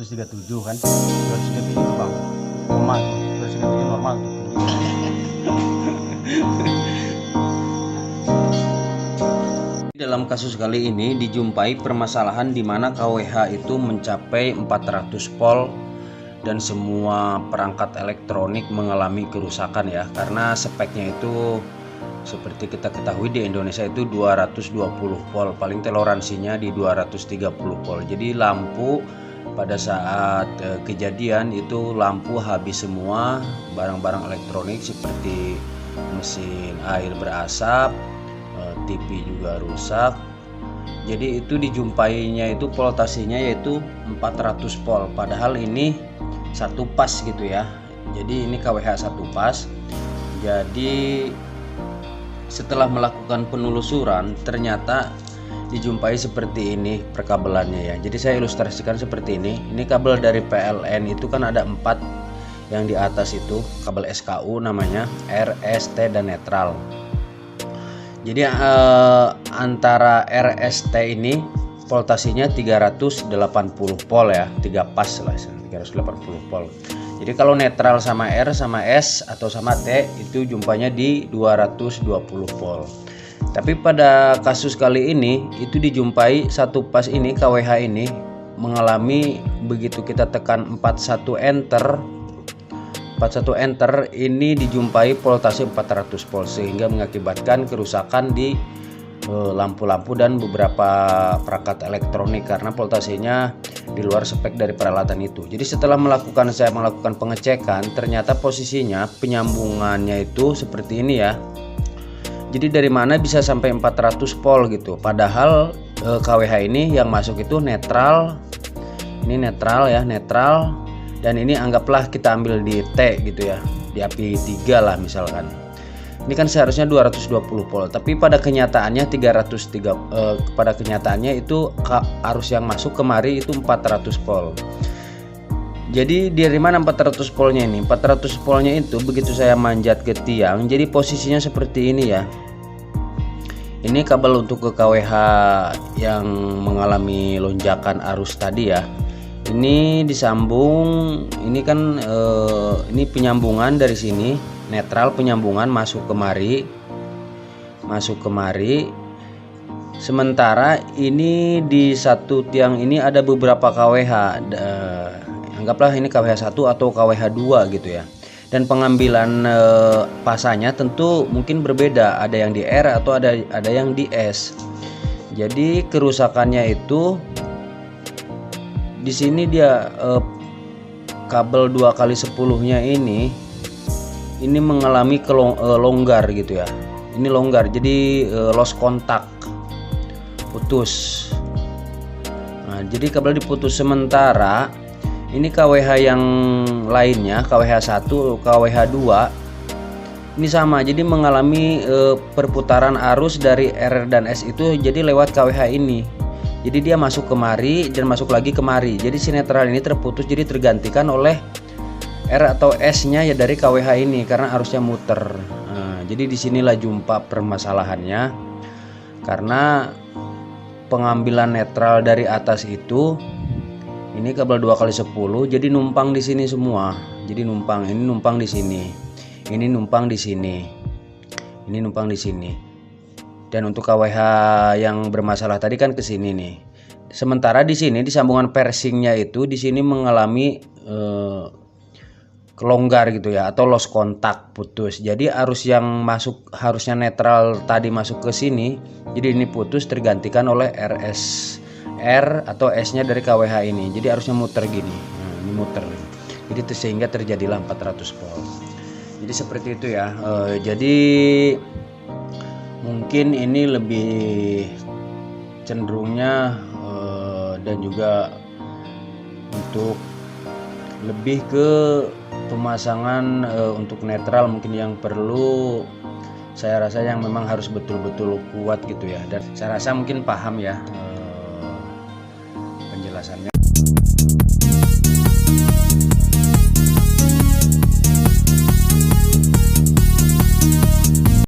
237 kan, 237 itu bang normal, 237 normal tuh. Dalam kasus kali ini dijumpai permasalahan di mana KWH itu mencapai 400 volt dan semua perangkat elektronik mengalami kerusakan ya, karena speknya itu seperti kita ketahui di Indonesia itu 220 volt, paling toleransinya di 230 volt. Jadi lampu pada saat kejadian itu lampu habis semua, barang-barang elektronik seperti mesin air berasap, TV juga rusak. Jadi itu dijumpainya itu voltasenya yaitu 400 volt, padahal ini satu pas gitu ya. Jadi ini KWH satu pas. Jadi setelah melakukan penelusuran ternyata dijumpai seperti ini perkabelannya ya. Jadi saya ilustrasikan seperti ini. Ini kabel dari PLN itu kan ada 4 yang di atas itu kabel SKU namanya, R, S, T dan netral. Jadi antara RST ini voltasenya 380 volt ya, 3 pas lah, 380 volt. Jadi kalau netral sama R sama S atau sama T itu jumpanya di 220 volt. Tapi pada kasus kali ini itu dijumpai satu pas ini KWH ini mengalami, begitu kita tekan 41 enter ini dijumpai voltase 400 volt sehingga mengakibatkan kerusakan di lampu-lampu dan beberapa perangkat elektronik karena voltasenya di luar spek dari peralatan itu. Jadi setelah saya melakukan pengecekan, ternyata posisinya penyambungannya itu seperti ini ya. Jadi dari mana bisa sampai 400 volt gitu, padahal KWH ini yang masuk itu netral. Ini netral ya, netral. Dan ini anggaplah kita ambil di T gitu ya, di API 3 lah misalkan. Ini kan seharusnya 220 volt, tapi pada kenyataannya pada kenyataannya itu arus yang masuk kemari itu 400 volt. Jadi dari mana 400 voltnya ini? 400 voltnya itu begitu saya manjat ke tiang, jadi posisinya seperti ini ya. Ini kabel untuk ke KWH yang mengalami lonjakan arus tadi ya. Ini disambung, ini kan ini penyambungan dari sini, netral penyambungan masuk kemari. Sementara ini di satu tiang ini ada beberapa KWH, anggaplah ini KWH 1 atau KWH 2 gitu ya. Dan pengambilan pasanya tentu mungkin berbeda, ada yang di R atau ada yang di S. Jadi kerusakannya itu di sini dia kabel 2x10-nya ini mengalami longgar gitu ya. Ini longgar, jadi lost kontak, putus. Nah, jadi kabel diputus sementara. Ini KWH yang lainnya, KWH 1, KWH 2 ini sama, jadi mengalami perputaran arus dari R dan S itu jadi lewat KWH ini. Jadi dia masuk kemari dan masuk lagi kemari. Jadi si netral ini terputus, jadi tergantikan oleh R atau S-nya ya dari KWH ini karena arusnya muter. Nah, jadi disinilah jumpa permasalahannya, karena pengambilan netral dari atas itu ini kabel 2x10 jadi numpang di sini semua. Jadi numpang, ini numpang di sini, ini numpang di sini, ini numpang di sini. Dan untuk KWH yang bermasalah tadi kan ke sini nih. Sementara di sini di sambungan persingnya itu di sini mengalami kelonggar gitu ya, atau lost kontak, putus. Jadi arus yang masuk harusnya netral tadi masuk ke sini, jadi ini putus tergantikan oleh R atau S-nya dari KWH ini. Jadi arusnya muter gini. Nah, ini muter. Jadi sehingga terjadilah 400 volt. Jadi seperti itu ya. Jadi mungkin ini lebih cenderungnya dan juga untuk lebih ke pemasangan untuk netral mungkin yang perlu, saya rasa yang memang harus betul-betul kuat gitu ya. Dan saya rasa mungkin paham ya penjelasannya.